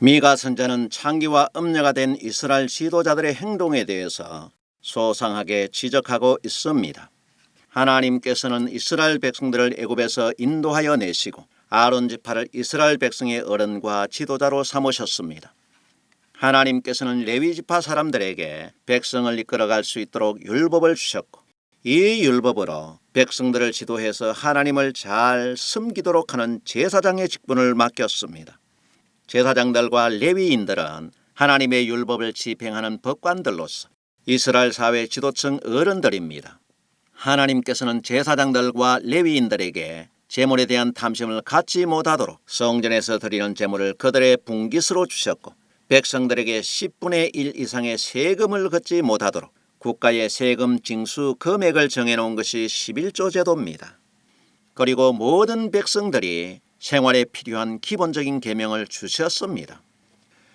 미가 선자는 창기와 음녀가 된 이스라엘 지도자들의 행동에 대해서 소상하게 지적하고 있습니다. 하나님께서는 이스라엘 백성들을 애굽에서 인도하여 내시고 아론 지파를 이스라엘 백성의 어른과 지도자로 삼으셨습니다. 하나님께서는 레위 지파 사람들에게 백성을 이끌어갈 수 있도록 율법을 주셨고, 이 율법으로 백성들을 지도해서 하나님을 잘 섬기도록 하는 제사장의 직분을 맡겼습니다. 제사장들과 레위인들은 하나님의 율법을 집행하는 법관들로서 이스라엘 사회 지도층 어른들입니다. 하나님께서는 제사장들과 레위인들에게 제물에 대한 탐심을 갖지 못하도록 성전에서 드리는 제물을 그들의 분깃으로 주셨고, 백성들에게 10분의 1 이상의 세금을 걷지 못하도록 국가의 세금 징수 금액을 정해놓은 것이 11조 제도입니다. 그리고 모든 백성들이 생활에 필요한 기본적인 계명을 주셨습니다.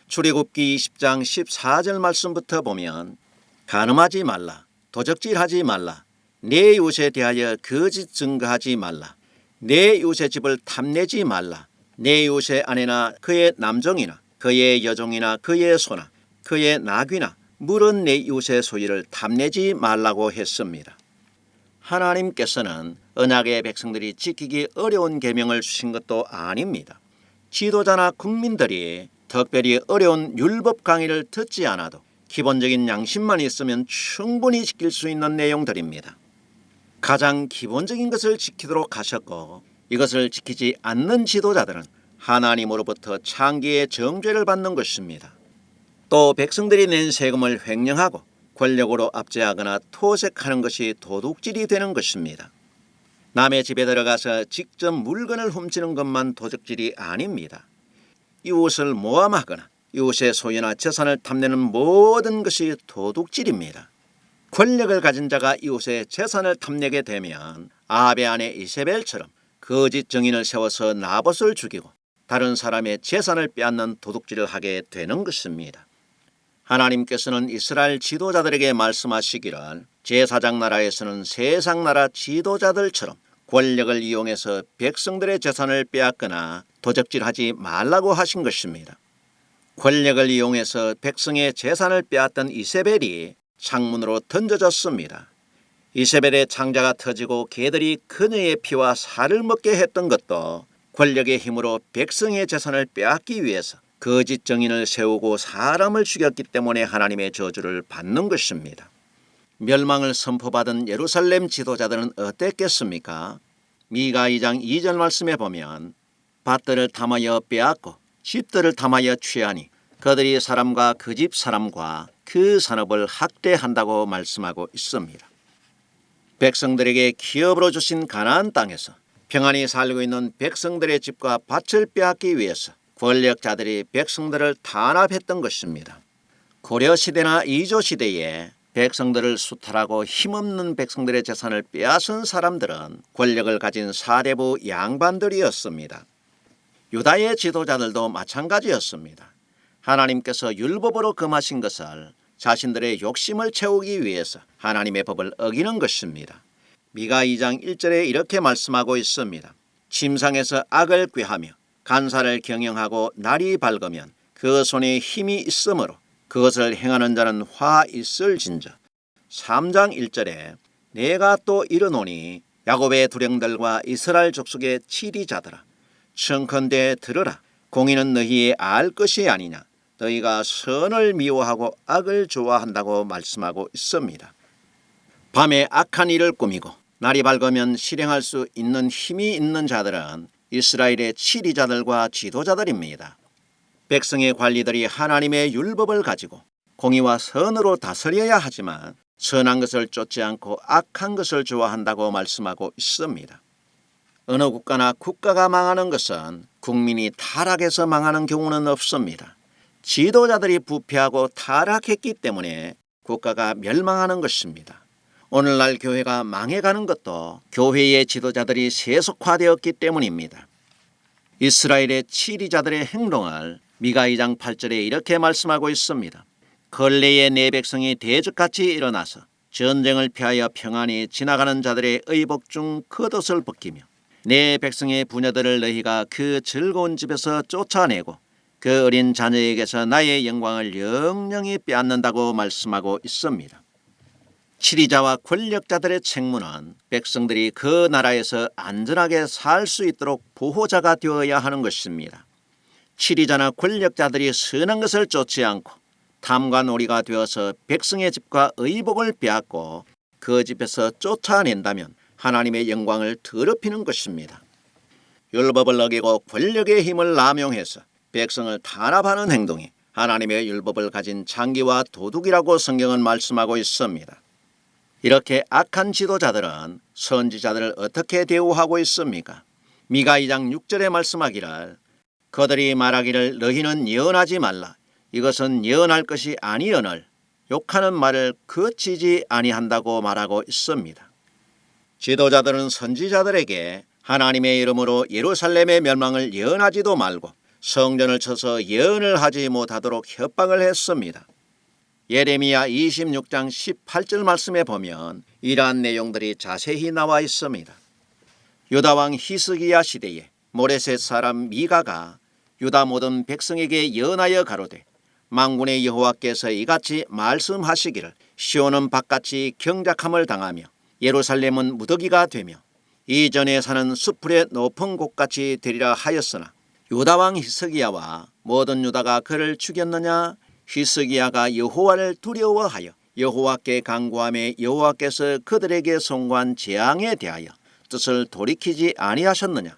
출애굽기 20장 14절 말씀부터 보면 간음하지 말라, 도적질하지 말라, 내 이웃에 대하여 거짓 증거하지 말라, 내 이웃의 집을 탐내지 말라, 내 이웃의 아내나 그의 남종이나 그의 여종이나 그의 소나 그의 나귀나 물은 내 이웃의 소유를 탐내지 말라고 했습니다. 하나님께서는 언약의 백성들이 지키기 어려운 계명을 주신 것도 아닙니다. 지도자나 국민들이 특별히 어려운 율법 강의를 듣지 않아도 기본적인 양심만 있으면 충분히 지킬 수 있는 내용들입니다. 가장 기본적인 것을 지키도록 하셨고, 이것을 지키지 않는 지도자들은 하나님으로부터 창기의 정죄를 받는 것입니다. 또 백성들이 낸 세금을 횡령하고 권력으로 압제하거나 토색하는 것이 도둑질이 되는 것입니다. 남의 집에 들어가서 직접 물건을 훔치는 것만 도둑질이 아닙니다. 이웃을 모함하거나 이웃의 소유나 재산을 탐내는 모든 것이 도둑질입니다. 권력을 가진 자가 이웃의 재산을 탐내게 되면 아합의 아내 이세벨처럼 거짓 증인을 세워서 나봇을 죽이고 다른 사람의 재산을 빼앗는 도둑질을 하게 되는 것입니다. 하나님께서는 이스라엘 지도자들에게 말씀하시기를 제사장 나라에서는 세상 나라 지도자들처럼 권력을 이용해서 백성들의 재산을 빼앗거나 도적질하지 말라고 하신 것입니다. 권력을 이용해서 백성의 재산을 빼앗던 이세벨이 창문으로 던져졌습니다. 이세벨의 창자가 터지고 개들이 그녀의 피와 살을 먹게 했던 것도 권력의 힘으로 백성의 재산을 빼앗기 위해서 거짓 증인을 세우고 사람을 죽였기 때문에 하나님의 저주를 받는 것입니다. 멸망을 선포받은 예루살렘 지도자들은 어땠겠습니까? 미가 2장 2절 말씀에 보면 밭들을 탐하여 빼앗고 집들을 탐하여 취하니 그들이 사람과 그 집 사람과 그 산업을 학대한다고 말씀하고 있습니다. 백성들에게 기업으로 주신 가나안 땅에서 평안히 살고 있는 백성들의 집과 밭을 빼앗기 위해서 권력자들이 백성들을 탄압했던 것입니다. 고려시대나 이조시대에 백성들을 수탈하고 힘없는 백성들의 재산을 빼앗은 사람들은 권력을 가진 사대부 양반들이었습니다. 유다의 지도자들도 마찬가지였습니다. 하나님께서 율법으로 금하신 것을 자신들의 욕심을 채우기 위해서 하나님의 법을 어기는 것입니다. 미가 2장 1절에 이렇게 말씀하고 있습니다. 침상에서 악을 꾀하며 간사를 경영하고 날이 밝으면 그 손에 힘이 있으므로 그것을 행하는 자는 화 있을진저. 3장 1절에 내가 또 이르노니 야곱의 두령들과 이스라엘 족속의 치리자들아 청컨대 들으라. 공의는 너희의 알 것이 아니냐. 너희가 선을 미워하고 악을 좋아한다고 말씀하고 있습니다. 밤에 악한 일을 꾸미고 날이 밝으면 실행할 수 있는 힘이 있는 자들은 이스라엘의 치리자들과 지도자들입니다. 백성의 관리들이 하나님의 율법을 가지고 공의와 선으로 다스려야 하지만 선한 것을 쫓지 않고 악한 것을 좋아한다고 말씀하고 있습니다. 어느 국가나 국가가 망하는 것은 국민이 타락해서 망하는 경우는 없습니다. 지도자들이 부패하고 타락했기 때문에 국가가 멸망하는 것입니다. 오늘날 교회가 망해가는 것도 교회의 지도자들이 세속화되었기 때문입니다. 이스라엘의 치리자들의 행동을 미가 2장 8절에 이렇게 말씀하고 있습니다. 걸레의 내 백성이 대적같이 일어나서 전쟁을 피하여 평안히 지나가는 자들의 의복 중 겉옷을 벗기며 내 백성의 부녀들을 너희가 그 즐거운 집에서 쫓아내고 그 어린 자녀에게서 나의 영광을 영영히 빼앗는다고 말씀하고 있습니다. 치리자와 권력자들의 책무는 백성들이 그 나라에서 안전하게 살 수 있도록 보호자가 되어야 하는 것입니다. 치리자나 권력자들이 선한 것을 쫓지 않고 탐과 놀이가 되어서 백성의 집과 의복을 빼앗고 그 집에서 쫓아낸다면 하나님의 영광을 더럽히는 것입니다. 율법을 어기고 권력의 힘을 남용해서 백성을 탄압하는 행동이 하나님의 율법을 가진 장기와 도둑이라고 성경은 말씀하고 있습니다. 이렇게 악한 지도자들은 선지자들을 어떻게 대우하고 있습니까? 미가 2장 6절에 말씀하기를 그들이 말하기를 너희는 예언하지 말라. 이것은 예언할 것이 아니언을 욕하는 말을 그치지 아니한다고 말하고 있습니다. 지도자들은 선지자들에게 하나님의 이름으로 예루살렘의 멸망을 예언하지도 말고 성전을 쳐서 예언을 하지 못하도록 협박을 했습니다. 예레미야 26장 18절 말씀에 보면 이러한 내용들이 자세히 나와 있습니다. 유다왕 히스기야 시대에 모레셋 사람 미가가 유다 모든 백성에게 예언하여 가로되 만군의 여호와께서 이같이 말씀하시기를 시온은 바깥이 경작함을 당하며 예루살렘은 무더기가 되며 이전에 사는 수풀의 높은 곳같이 되리라 하였으나 유다왕 히스기야와 모든 유다가 그를 죽였느냐? 히스기야가 여호와를 두려워하여 여호와께 간구하며 여호와께서 그들에게 송구한 재앙에 대하여 뜻을 돌이키지 아니하셨느냐?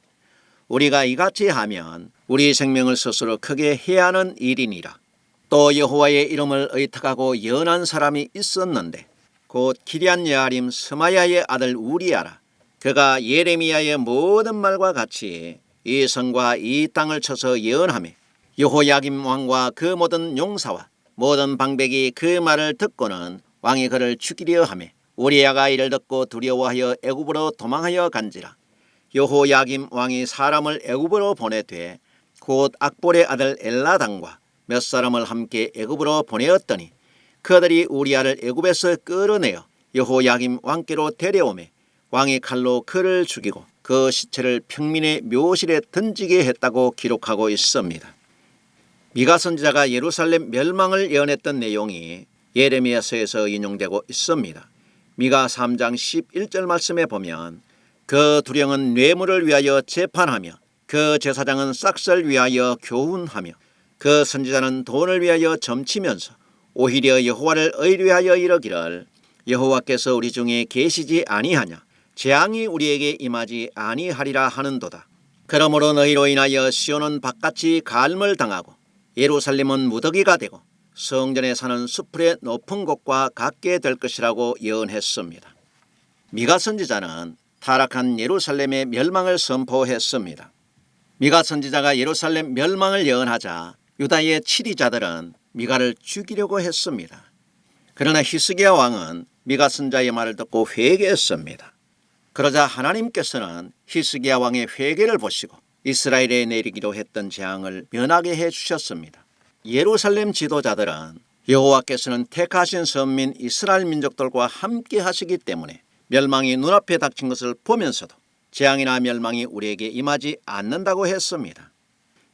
우리가 이같이 하면 우리 생명을 스스로 크게 해하는 일이니라. 또 여호와의 이름을 의탁하고 예언한 사람이 있었는데 곧 기럇 여아림 스마야의 아들 우리야라. 그가 예레미야의 모든 말과 같이 이 성과 이 땅을 쳐서 예언하며 여호야김 왕과 그 모든 용사와 모든 방백이 그 말을 듣고는 왕이 그를 죽이려 하며 우리야가 이를 듣고 두려워하여 애굽으로 도망하여 간지라. 여호야김 왕이 사람을 애굽으로 보내되 곧 악볼의 아들 엘라당과 몇 사람을 함께 애굽으로 보내었더니 그들이 우리야를 애굽에서 끌어내어 여호야김 왕께로 데려오매 왕이 칼로 그를 죽이고 그 시체를 평민의 묘실에 던지게 했다고 기록하고 있습니다. 미가 선지자가 예루살렘 멸망을 예언했던 내용이 예레미야서에서 인용되고 있습니다. 미가 3장 11절 말씀에 보면 그 두령은 뇌물을 위하여 재판하며 그 제사장은 싹을 위하여 교훈하며 그 선지자는 돈을 위하여 점치면서 오히려 여호와를 의뢰하여 이르기를 여호와께서 우리 중에 계시지 아니하냐 재앙이 우리에게 임하지 아니하리라 하는도다. 그러므로 너희로 인하여 시온은 바깥이 갈물 당하고 예루살렘은 무더기가 되고 성전에 사는 수풀의 높은 곳과 같게 될 것이라고 예언했습니다. 미가 선지자는 타락한 예루살렘의 멸망을 선포했습니다. 미가 선지자가 예루살렘 멸망을 예언하자 유다의 치리자들은 미가를 죽이려고 했습니다. 그러나 히스기야 왕은 미가 선지자의 말을 듣고 회개했습니다. 그러자 하나님께서는 히스기야 왕의 회개를 보시고 이스라엘에 내리기로 했던 재앙을 면하게 해주셨습니다. 예루살렘 지도자들은 여호와께서는 택하신 선민 이스라엘 민족들과 함께 하시기 때문에 멸망이 눈앞에 닥친 것을 보면서도 재앙이나 멸망이 우리에게 임하지 않는다고 했습니다.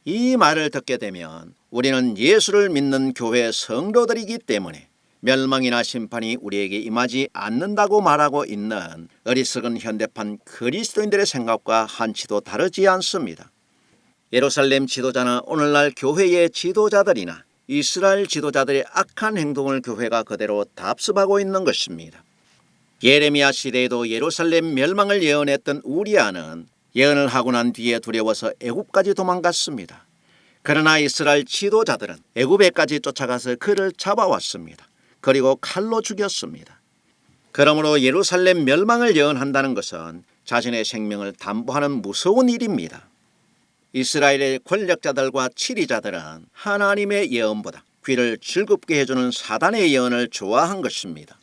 이 말을 듣게 되면 우리는 예수를 믿는 교회 성도들이기 때문에 멸망이나 심판이 우리에게 임하지 않는다고 말하고 있는 어리석은 현대판 그리스도인들의 생각과 한치도 다르지 않습니다. 예루살렘 지도자는 오늘날 교회의 지도자들이나 이스라엘 지도자들의 악한 행동을 교회가 그대로 답습하고 있는 것입니다. 예레미야 시대에도 예루살렘 멸망을 예언했던 우리야는 예언을 하고 난 뒤에 두려워서 애굽까지 도망갔습니다. 그러나 이스라엘 지도자들은 애굽에까지 쫓아가서 그를 잡아왔습니다. 그리고 칼로 죽였습니다. 그러므로 예루살렘 멸망을 예언한다는 것은 자신의 생명을 담보하는 무서운 일입니다. 이스라엘의 권력자들과 치리자들은 하나님의 예언보다 귀를 즐겁게 해주는 사단의 예언을 좋아한 것입니다.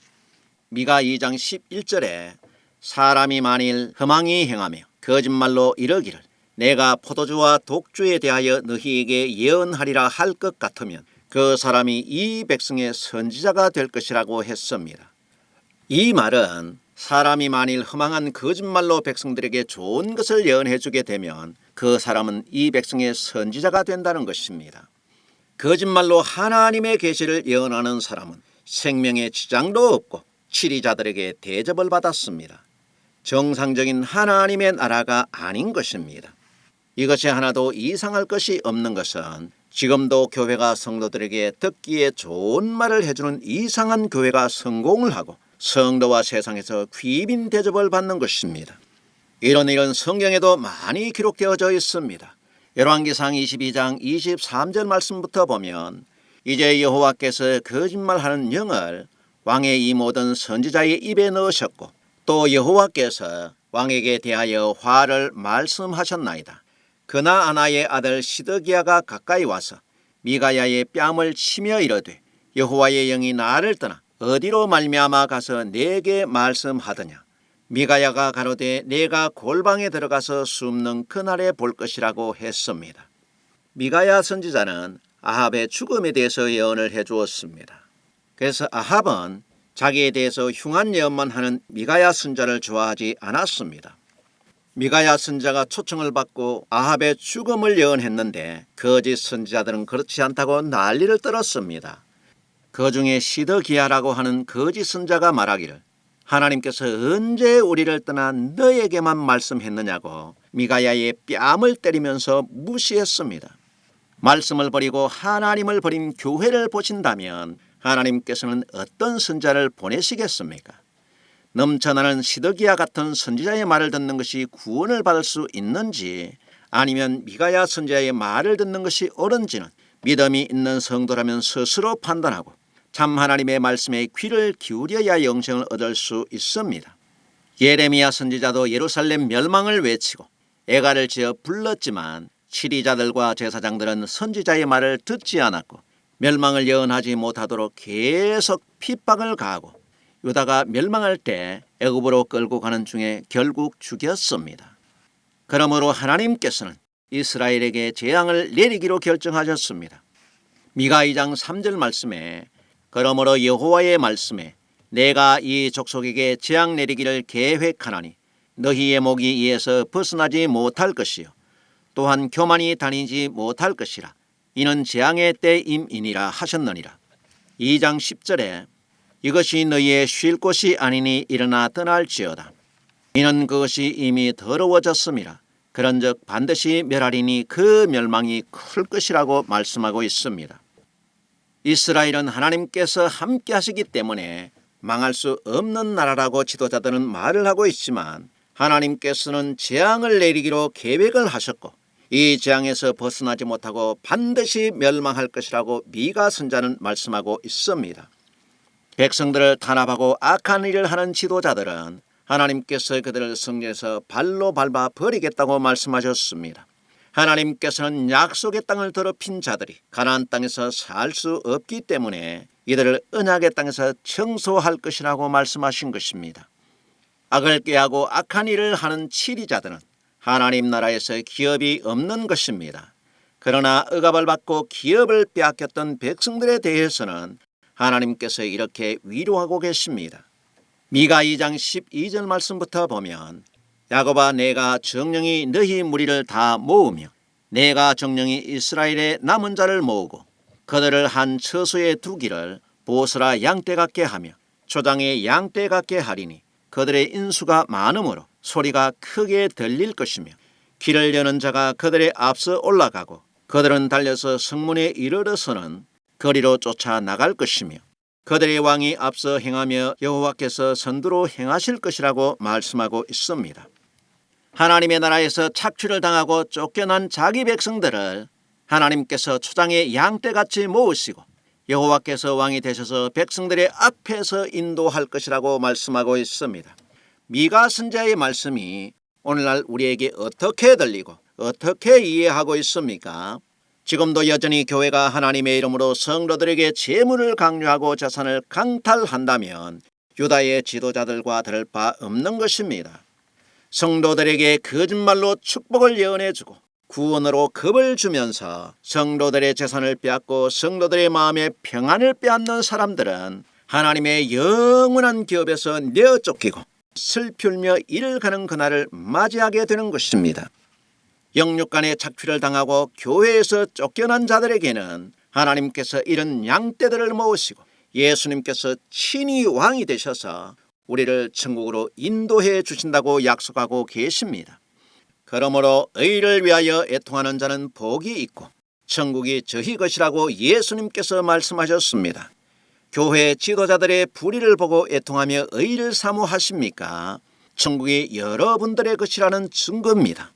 미가 2장 11절에 사람이 만일 허망히 행하며 거짓말로 이르기를 내가 포도주와 독주에 대하여 너희에게 예언하리라 할 것 같으면 그 사람이 이 백성의 선지자가 될 것이라고 했습니다. 이 말은 사람이 만일 허망한 거짓말로 백성들에게 좋은 것을 예언해 주게 되면 그 사람은 이 백성의 선지자가 된다는 것입니다. 거짓말로 하나님의 계시를 예언하는 사람은 생명에 지장도 없고 치리자들에게 대접을 받았습니다. 정상적인 하나님의 나라가 아닌 것입니다. 이것이 하나도 이상할 것이 없는 것은 지금도 교회가 성도들에게 듣기에 좋은 말을 해주는 이상한 교회가 성공을 하고 성도와 세상에서 귀빈 대접을 받는 것입니다. 이런 일은 성경에도 많이 기록되어져 있습니다. 열왕기상 22장 23절 말씀부터 보면 이제 여호와께서 거짓말하는 영을 왕의 이 모든 선지자의 입에 넣으셨고 또 여호와께서 왕에게 대하여 화를 말씀하셨나이다. 그나아나의 아들 시드기야가 가까이 와서 미가야의 뺨을 치며 이르되 여호와의 영이 나를 떠나 어디로 말미암아 가서 내게 말씀하더냐. 미가야가 가로되 내가 골방에 들어가서 숨는 그날에 볼 것이라고 했습니다. 미가야 선지자는 아합의 죽음에 대해서 예언을 해주었습니다. 그래서 아합은 자기에 대해서 흉한 예언만 하는 미가야 선지자를 좋아하지 않았습니다. 미가야 선지자가 초청을 받고 아합의 죽음을 예언했는데 거짓 선지자들은 그렇지 않다고 난리를 떨었습니다. 그 중에 시드기야라고 하는 거짓 선지자가 말하기를 하나님께서 언제 우리를 떠나 너에게만 말씀했느냐고 미가야의 뺨을 때리면서 무시했습니다. 말씀을 버리고 하나님을 버린 교회를 보신다면 하나님께서는 어떤 선지자를 보내시겠습니까? 넘쳐나는 시드기야 같은 선지자의 말을 듣는 것이 구원을 받을 수 있는지 아니면 미가야 선지자의 말을 듣는 것이 옳은지는 믿음이 있는 성도라면 스스로 판단하고 참 하나님의 말씀에 귀를 기울여야 영생을 얻을 수 있습니다. 예레미야 선지자도 예루살렘 멸망을 외치고 애가를 지어 불렀지만 치리자들과 제사장들은 선지자의 말을 듣지 않았고 멸망을 예언하지 못하도록 계속 핍박을 가하고 유다가 멸망할 때 애굽으로 끌고 가는 중에 결국 죽였습니다. 그러므로 하나님께서는 이스라엘에게 재앙을 내리기로 결정하셨습니다. 미가 2장 3절 말씀에 그러므로 여호와의 말씀에 내가 이 족속에게 재앙 내리기를 계획하나니 너희의 목이 이에서 벗어나지 못할 것이요 또한 교만이 다니지 못할 것이라 이는 재앙의 때임이니라 하셨느니라. 2장 10절에 이것이 너희의 쉴 곳이 아니니 일어나 떠날지어다. 이는 그것이 이미 더러워졌음이라. 그런즉 반드시 멸하리니 그 멸망이 클 것이라고 말씀하고 있습니다. 이스라엘은 하나님께서 함께 하시기 때문에 망할 수 없는 나라라고 지도자들은 말을 하고 있지만 하나님께서는 재앙을 내리기로 계획을 하셨고 이 재앙에서 벗어나지 못하고 반드시 멸망할 것이라고 미가 선지자는 말씀하고 있습니다. 백성들을 탄압하고 악한 일을 하는 지도자들은 하나님께서 그들을 성전에서 발로 밟아 버리겠다고 말씀하셨습니다. 하나님께서는 약속의 땅을 더럽힌 자들이 가나안 땅에서 살 수 없기 때문에 이들을 언약의 땅에서 청소할 것이라고 말씀하신 것입니다. 악을 꾀하고 악한 일을 하는 치리자들은 하나님 나라에서 기업이 없는 것입니다. 그러나 억압을 받고 기업을 빼앗겼던 백성들에 대해서는 하나님께서 이렇게 위로하고 계십니다. 미가 2장 12절 말씀부터 보면 야곱아 내가 정령이 너희 무리를 다 모으며 내가 정령이 이스라엘의 남은 자를 모으고 그들을 한 처소에 두기를 보스라 양떼 같게 하며 초장에 양떼 같게 하리니 그들의 인수가 많으므로 소리가 크게 들릴 것이며 길을 여는 자가 그들의 앞서 올라가고 그들은 달려서 성문에 이르러서는 거리로 쫓아 나갈 것이며 그들의 왕이 앞서 행하며 여호와께서 선두로 행하실 것이라고 말씀하고 있습니다. 하나님의 나라에서 착취를 당하고 쫓겨난 자기 백성들을 하나님께서 초장의 양떼같이 모으시고 여호와께서 왕이 되셔서 백성들의 앞에서 인도할 것이라고 말씀하고 있습니다. 미가 선지자의 말씀이 오늘날 우리에게 어떻게 들리고 어떻게 이해하고 있습니까? 지금도 여전히 교회가 하나님의 이름으로 성도들에게 재물을 강요하고 재산을 강탈한다면 유다의 지도자들과 다를 바 없는 것입니다. 성도들에게 거짓말로 축복을 예언해주고 구원으로 겁을 주면서 성도들의 재산을 빼앗고 성도들의 마음에 평안을 빼앗는 사람들은 하나님의 영원한 기업에서 내어 쫓기고 슬피울며 이를 가는 그날을 맞이하게 되는 것입니다. 영육간의 착취를 당하고 교회에서 쫓겨난 자들에게는 하나님께서 이런 양떼들을 모으시고 예수님께서 친히 왕이 되셔서 우리를 천국으로 인도해 주신다고 약속하고 계십니다. 그러므로 의를 위하여 애통하는 자는 복이 있고 천국이 저희 것이라고 예수님께서 말씀하셨습니다. 교회 지도자들의 불의를 보고 애통하며 의를 사모하십니까? 천국이 여러분들의 것이라는 증거입니다.